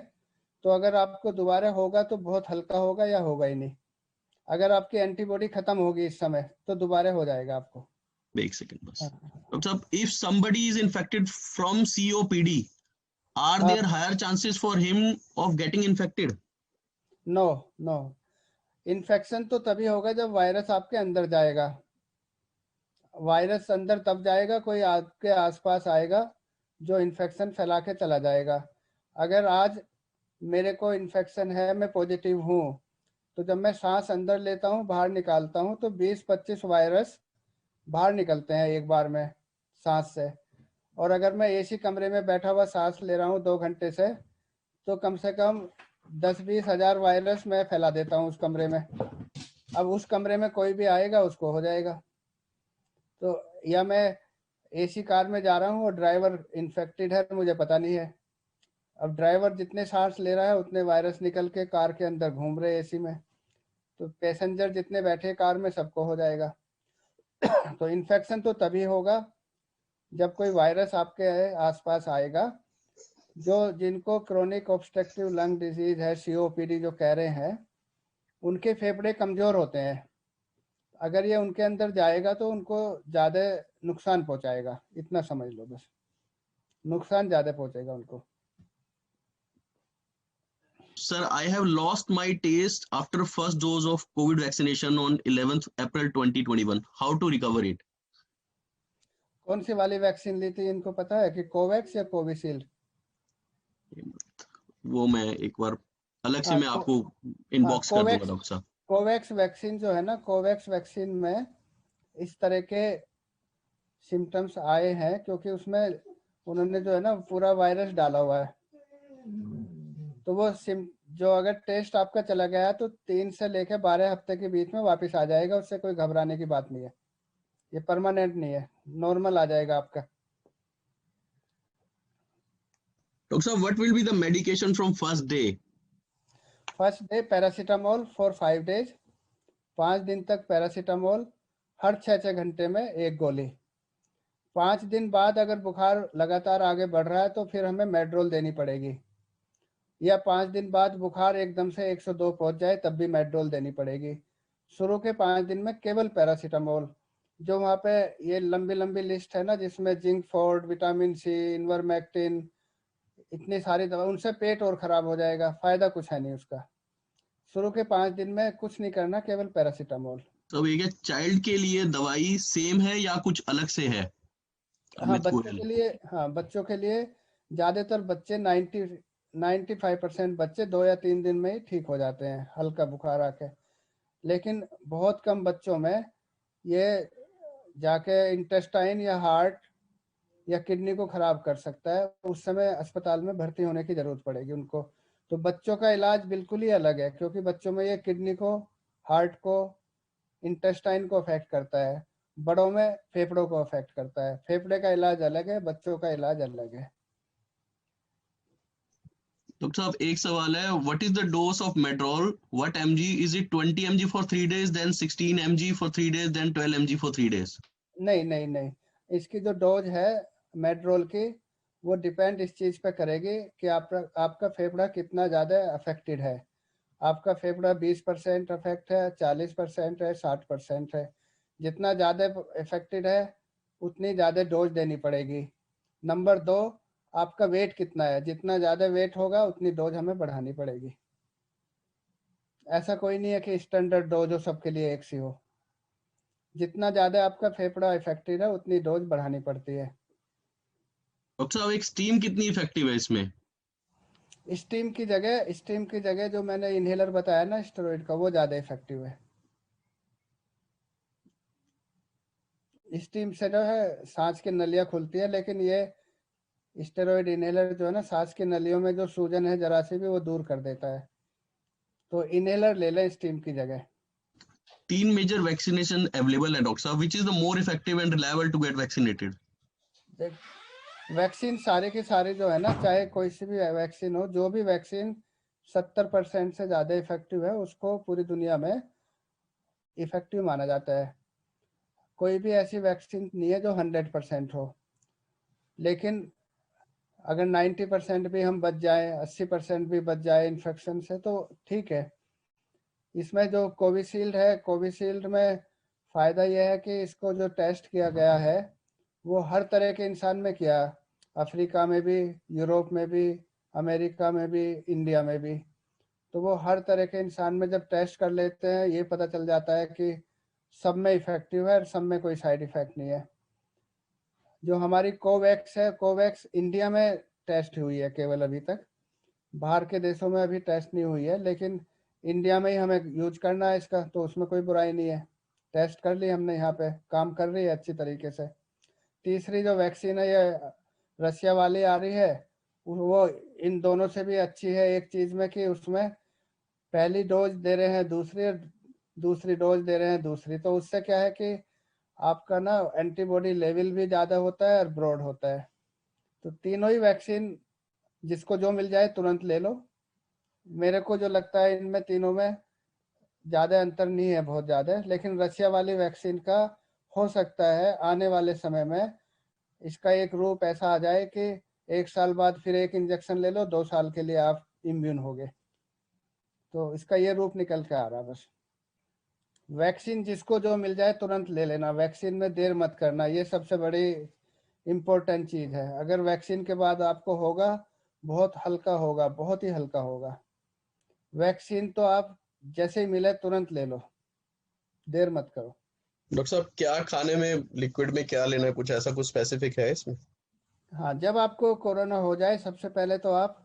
तो अगर आपको दोबारा होगा तो बहुत हल्का होगा या होगा ही नहीं। अगर आपकी एंटीबॉडी खत्म होगी इस समय तो दोबारा हो जाएगा आपको। एक सेकंड बस। डॉक्टर साहब, if somebody is infected from COPD, are हाँ, there higher chances for him of getting infected? No no, infection तो तभी होगा जब वायरस आपके अंदर जाएगा। वायरस अंदर तब जाएगा कोई आपके आसपास आएगा जो इन्फेक्शन फैला के चला जाएगा। अगर आज मेरे को इन्फेक्शन है, मैं पॉजिटिव हूँ, तो जब मैं सांस अंदर लेता हूँ बाहर निकालता हूँ तो 20-25 वायरस बाहर निकलते हैं एक बार में सांस से। और अगर मैं एसी कमरे में बैठा हुआ सांस ले रहा हूँ 2 घंटे से, तो कम से कम 10-20 हज़ार वायरस मैं फैला देता हूँ उस कमरे में। अब उस कमरे में कोई भी आएगा उसको हो जाएगा। तो या मैं एसी कार में जा रहा हूँ और ड्राइवर इन्फेक्टेड है, मुझे पता नहीं है। अब ड्राइवर जितने सांस ले रहा है उतने वायरस निकल के कार के अंदर घूम रहे एसी में। तो पैसेंजर जितने बैठे कार में सबको हो जाएगा। तो इन्फेक्शन तो तभी होगा जब कोई वायरस आपके आसपास आएगा। जो जिनको क्रोनिक ऑब्स्ट्रक्टिव लंग डिजीज है, COPD जो कह रहे हैं, उनके फेफड़े कमजोर होते हैं। अगर ये उनके अंदर जाएगा तो उनको ज्यादा नुकसान पहुंचाएगा, इतना समझ लो बस, नुकसान ज्यादा पहुंचेगा उनको। Sir, I have lost my taste after first dose of COVID vaccination on 11th April 2021. How to recover it? कौन सी वाली वैक्सीन ली थी, इनको पता है कि कोवैक्स या कोविशील्ड? वो मैं एक बार अलग से हाँ, मैं आपको इनबॉक्स कर दूंगा डॉक्टर साहब। कोवैक्स वैक्सीन जो है ना, कोवैक्स वैक्सीन में इस तरह के सिम्टम्स आए हैं क्योंकि उसमें उन्होंने जो है ना पूरा वायरस डाला हुआ है। तो वो जो अगर टेस्ट आपका चला गया है तो 3 से लेकर 12 हफ्ते के बीच में वापस आ जाएगा, उससे कोई घबराने की बात नहीं है। ये परमानेंट नहीं है, नॉर्मल आ जाएगा आपका। डॉक्टर साहब, what will be the medication from first day? First day paracetamol for 5 days, 5 दिन तक पैरासीटामोल, हर 6 घंटे में 1 गोली। 5 दिन बाद अगर बुखार लगातार आगे बढ़ रहा है तो फिर हमें मेड्रोल देनी पड़ेगी, या 5 दिन बाद बुखार एकदम से 102 पहुंच जाए तब भी मेड्रोल देनी पड़ेगी। शुरू के 5 दिन में केवल पैरासीटामोल। जो वहाँ पे ये लंबी लंबी लिस्ट है ना जिसमें जिंक फोर्ड, विटामिन सी, इन्वर्मेक्टिन, इतनी सारी दवा, उनसे पेट और खराब हो जाएगा, फायदा कुछ है नहीं उसका। शुरू के 5 दिन में कुछ नहीं करना, केवल पैरासीटामोल। तो ये क्या चाइल्ड के लिए दवाई सेम है या कुछ अलग से है? हाँ, अमित बच्चों गोयल। के लिए, हाँ बच्चों के लिए ज्यादातर बच्चे 95% बच्चे 2 या 3 दिन में ही ठीक हो जाते हैं हल्का बुखार आके। लेकिन बहुत कम बच्चों में ये जाके इंटेस्टाइन या हार्ट या किडनी को खराब कर सकता है, उस समय अस्पताल में भर्ती होने की जरूरत पड़ेगी उनको। तो बच्चों का इलाज बिल्कुल ही अलग है क्योंकि बच्चों में ये किडनी को, हार्ट को, इंटेस्टाइन को अफेक्ट करता है, बड़ों में फेफड़ों को अफेक्ट करता है। फेफड़े का इलाज अलग है, बच्चों का इलाज अलग है। डॉक्टर साहब, एक सवाल है, what is the dose of Medrol? What mg is it? 20 mg for 3 days, then 16 mg for 3 days, then 12 mg for 3 days? नहीं नहीं नहीं, इसकी जो डोज है मेड्रोल की, वो डिपेंड इस चीज पे करेगी कि आपका फेफड़ा कितना ज्यादा अफेक्टेड है। आपका फेफड़ा 20% अफेक्ट है, 40% है, 60% है। जितना ज़्यादा अफेक्टेड है उतनी ज़्यादा डोज देनी पड़ेगी। नंबर 2, आपका वेट कितना है, जितना ज़्यादा वेट होगा उतनी डोज हमें बढ़ानी पड़ेगी। ऐसा कोई नहीं है कि स्टैंडर्ड डोज हो सबके लिए एक सी हो। जितना ज़्यादा आपका फेफड़ा अफेक्टेड है उतनी डोज बढ़ानी पड़ती है। डॉक्टर साहब, एक स्टीम कितनी इफेक्टिव है इसमें? स्टीम की जगह जो मैंने इनहेलर बताया ना स्टेरॉइड का, वो ज़्यादा इफेक्टिव है। स्टीम से जो है सांस की नलियाँ खुलती है, लेकिन ये स्टेरॉइड इनहेलर जो है ना सांस की नलियों में जो सूजन है जरा सी भी वो दूर कर देता है। तो इनहेलर ले लें स्टीम की जगह। 3 मेजर वैक्सीनेशन अवेलेबल है डॉक्टर साहब, which is the more effective and reliable to get vaccinated? Vaccine सारे के सारे जो है ना, चाहे कोई सी भी वैक्सीन हो, जो भी वैक्सीन 70% से ज़्यादा इफेक्टिव है उसको पूरी दुनिया में इफेक्टिव माना जाता है। कोई भी ऐसी वैक्सीन नहीं है जो 100% हो। लेकिन अगर 90% भी हम बच जाए, 80% भी बच जाए इन्फेक्शन से तो ठीक है। इसमें जो कोविशील्ड है, कोविशील्ड में फ़ायदा यह है कि इसको जो टेस्ट किया गया है वो हर तरह के इंसान में किया, अफ्रीका में भी, यूरोप में भी, अमेरिका में भी, इंडिया में भी। तो वो हर तरह के इंसान में जब टेस्ट कर लेते हैं ये पता चल जाता है कि सब में इफेक्टिव है और सब में कोई साइड इफेक्ट नहीं है। जो हमारी कोवैक्स है, कोवैक्स इंडिया में टेस्ट हुई है केवल अभी तक, बाहर के देशों में अभी टेस्ट नहीं हुई है, लेकिन इंडिया में ही हमें यूज करना है इसका, तो उसमें कोई बुराई नहीं है। टेस्ट कर ली हमने, यहाँ पे काम कर रही है अच्छी तरीके से। तीसरी जो वैक्सीन है ये रशिया वाली आ रही है, वो इन दोनों से भी अच्छी है एक चीज़ में कि उसमें पहली डोज दे रहे हैं दूसरी, दूसरी डोज दे रहे हैं दूसरी, तो उससे क्या है कि आपका ना एंटीबॉडी लेवल भी ज़्यादा होता है और ब्रॉड होता है। तो तीनों ही वैक्सीन जिसको जो मिल जाए तुरंत ले लो। मेरे को जो लगता है इनमें तीनों में ज़्यादा अंतर नहीं है बहुत ज़्यादा, लेकिन रशिया वाली वैक्सीन का हो सकता है आने वाले समय में इसका एक रूप ऐसा आ जाए कि 1 साल बाद फिर एक इंजेक्शन ले लो, 2 साल के लिए आप इम्यून हो गए। तो इसका ये रूप निकल के आ रहा है बस। वैक्सीन जिसको जो मिल जाए तुरंत ले लेना, वैक्सीन में देर मत करना, ये सबसे बड़ी इम्पोर्टेंट चीज़ है। अगर वैक्सीन के बाद आपको होगा, बहुत हल्का होगा, बहुत ही हल्का होगा। वैक्सीन तो आप जैसे ही मिले तुरंत ले लो, देर मत करो। डॉक्टर साहब क्या खाने में लिक्विड में क्या लेना है, कुछ ऐसा कुछ स्पेसिफिक है इसमें? हाँ, जब आपको कोरोना हो जाए सबसे पहले तो आप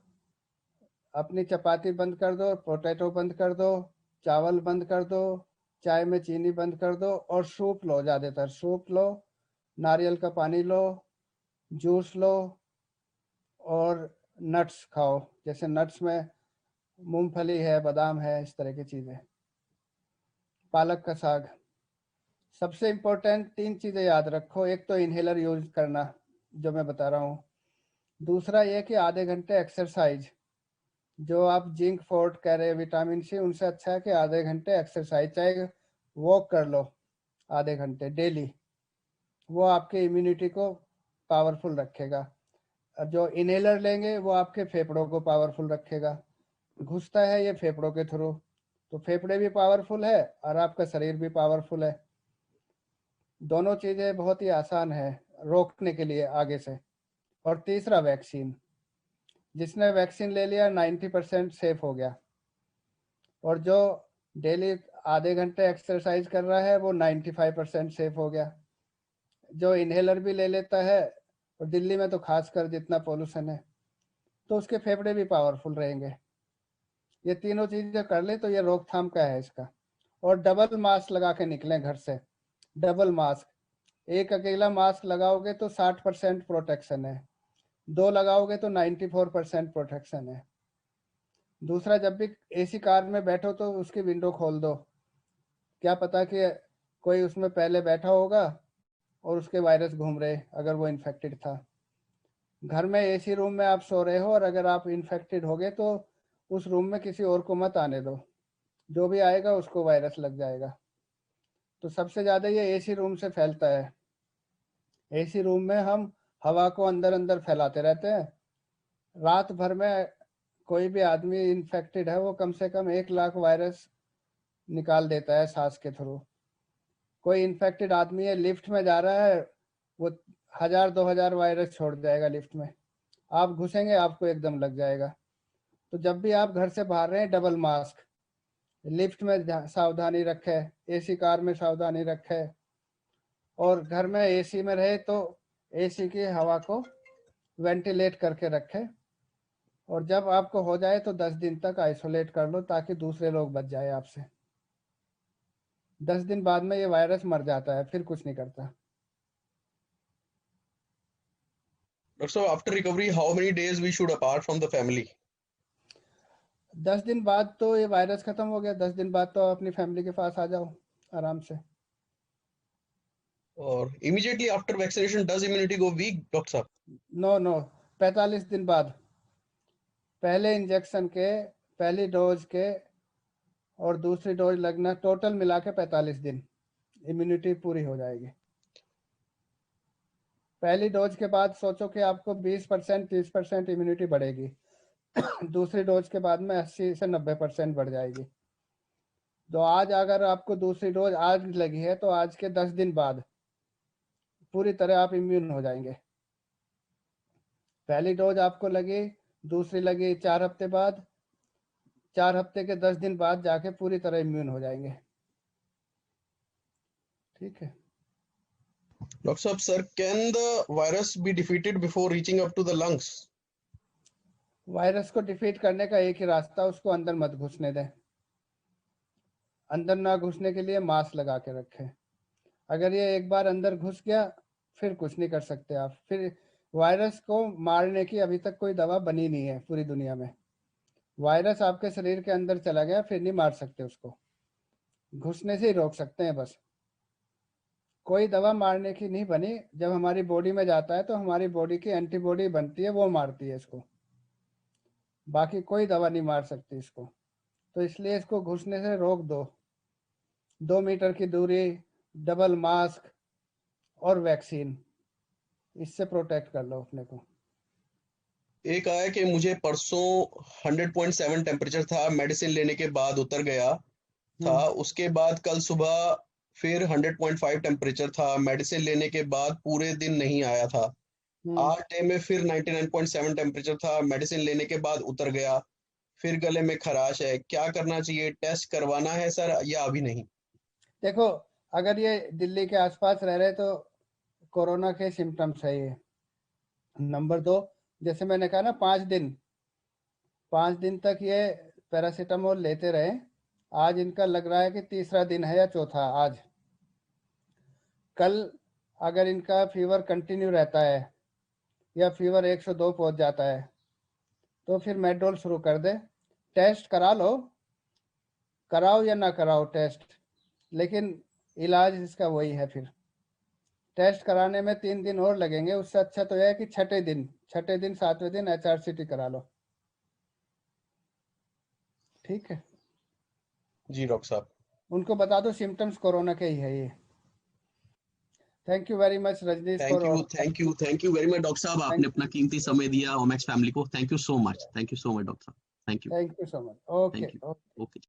अपनी चपाती बंद कर दो, पोटैटो बंद कर दो, चावल बंद कर दो, चाय में चीनी बंद कर दो और सूप लो, ज़्यादातर सूप लो, नारियल का पानी लो, जूस लो और नट्स खाओ। जैसे नट्स में मूंगफली है, बादाम है, इस तरह की चीज़ें, पालक का साग। सबसे इम्पोर्टेंट 3 चीज़ें याद रखो। एक तो इन्हेलर यूज करना जो मैं बता रहा हूँ, दूसरा ये कि आधे घंटे एक्सरसाइज, जो आप जिंक फोर्ट कह रहे हैं विटामिन सी, उनसे अच्छा है कि आधे घंटे एक्सरसाइज, चाहे वॉक कर लो आधे घंटे डेली, वो आपके इम्यूनिटी को पावरफुल रखेगा। अब जो इनहेलर लेंगे वो आपके फेफड़ों को पावरफुल रखेगा, घुसता है ये फेफड़ों के थ्रू, तो फेफड़े भी पावरफुल है और आपका शरीर भी पावरफुल है। दोनों चीज़ें बहुत ही आसान है रोकने के लिए आगे से। और तीसरा वैक्सीन, जिसने वैक्सीन ले लिया 90% सेफ हो गया, और जो डेली आधे घंटे एक्सरसाइज कर रहा है वो 95% सेफ हो गया। जो इनहेलर भी ले लेता है, और दिल्ली में तो खासकर जितना पोल्यूशन है, तो उसके फेफड़े भी पावरफुल रहेंगे। ये तीनों चीज़ें कर ले तो ये रोकथाम का है इसका। और डबल मास्क लगा के निकलें घर से, डबल मास्क। एक अकेला मास्क लगाओगे तो 60% प्रोटेक्शन है, 2 लगाओगे तो 94% प्रोटेक्शन है। दूसरा, जब भी एसी कार में बैठो तो उसकी विंडो खोल दो, क्या पता कि कोई उसमें पहले बैठा होगा और उसके वायरस घूम रहे अगर वो इन्फेक्टेड था। घर में एसी रूम में आप सो रहे हो और अगर आप इन्फेक्टेड हो गए तो उस रूम में किसी और को मत आने दो, जो भी आएगा उसको वायरस लग जाएगा। तो सबसे ज़्यादा ये एसी रूम से फैलता है। एसी रूम में हम हवा को अंदर अंदर फैलाते रहते हैं। रात भर में कोई भी आदमी इन्फेक्टेड है वो कम से कम 1 लाख वायरस निकाल देता है सांस के थ्रू। कोई इन्फेक्टेड आदमी है, लिफ्ट में जा रहा है, वो 1000-2000 वायरस छोड़ जाएगा लिफ्ट में, आप घुसेंगे आपको एकदम लग जाएगा। तो जब भी आप घर से बाहर रहें, डबल मास्क, लिफ्ट में सावधानी रखें, एसी कार में सावधानी रखें, और घर में एसी में रहे तो एसी की हवा को वेंटिलेट करके रखें। और जब आपको हो जाए तो 10 दिन तक आइसोलेट कर लो ताकि दूसरे लोग बच जाए आपसे। 10 दिन बाद में ये वायरस मर जाता है, फिर कुछ नहीं करता। डॉक्टर साहब after recovery how many days we should apart from the family? 10 दिन बाद तो ये वायरस खत्म हो गया, 10 दिन बाद तो अपनी फैमिली के पास आ जाओ आराम से। और immediately after vaccination does immunity go weak doctor साहब? नो, 45 दिन बाद, पहले इंजेक्शन के, पहली डोज के और दूसरी डोज लगना, टोटल मिला के 45 दिन इम्यूनिटी पूरी हो जाएगी। पहली डोज के बाद सोचो कि आपको 20% 30% इम्यूनिटी बढ़ेगी। दूसरी डोज के बाद में 80 से 90% बढ़ जाएगी। तो आज अगर आपको दूसरी डोज आज लगी है तो आज के 10 दिन बाद पूरी तरह आप इम्यून हो जाएंगे। पहली डोज आपको लगी, दूसरी लगी 4 हफ्ते बाद, 4 हफ्ते के 10 दिन बाद जाके पूरी तरह इम्यून हो जाएंगे। ठीक है डॉक्टर साहब sir, can the virus be defeated before reaching up to the lungs? Virus को डिफीट करने का एक ही रास्ता, उसको अंदर मत घुसने दें। अंदर ना घुसने के लिए मास्क लगा के रखें। अगर ये एक बार अंदर घुस गया फिर कुछ नहीं कर सकते आप। फिर वायरस को मारने की अभी तक कोई दवा बनी नहीं है पूरी दुनिया में। वायरस आपके शरीर के अंदर चला गया फिर नहीं मार सकते उसको, घुसने से ही रोक सकते हैं बस। कोई दवा मारने की नहीं बनी, जब हमारी बॉडी में जाता है तो हमारी बॉडी की एंटीबॉडी बनती है, वो मारती है इसको, बाकी कोई दवा नहीं मार सकती इसको। तो इसलिए इसको घुसने से रोक दो। 2 मीटर की दूरी, डबल मास्क और वैक्सीन, इससे प्रोटेक्ट कर लो अपने को। एक आया कि मुझे परसों 100.7 टेम्परेचर था, मेडिसिन लेने के बाद उतर गया था, उसके बाद कल सुबह फिर 100.5 टेम्परेचर था, मेडिसिन लेने के बाद पूरे दिन नहीं आया था। आज डे में फिर 99.7 टेम्परेचर था, मेडिसिन लेने के बाद उतर गया, फिर गले में खराश है, क्या करना चाहिए? टेस्ट करवाना है सर या अभी नहीं? देखो, अगर ये दिल्ली के आसपास रह रहे तो कोरोना के सिम्टम्स है ये। नंबर 2, जैसे मैंने कहा ना 5 दिन तक ये पैरासीटामोल लेते रहे। आज इनका लग रहा है कि तीसरा दिन है या चौथा आज। कल अगर इनका फीवर कंटिन्यू रहता है या फीवर 102 पहुंच जाता है तो फिर मेडोल शुरू कर दे। टेस्ट करा लो, कराओ या ना कराओ टेस्ट, लेकिन इलाज इसका वही है। फिर टेस्ट कराने में 3 दिन और लगेंगे, उससे अच्छा तो यह है कि छठे दिन 7वें दिन HRCT करा लो। ठीक है जी डॉक्टर साहब। उनको बता दो सिम्टम्स कोरोना के ही है ये। Thank you very much Rajneesh thank you very much doctor साहब, आपने अपना कीमती समय दिया ओमैक्स फैमिली को। Thank you so much doctor साहब। Thank you so much. Okay. Okay.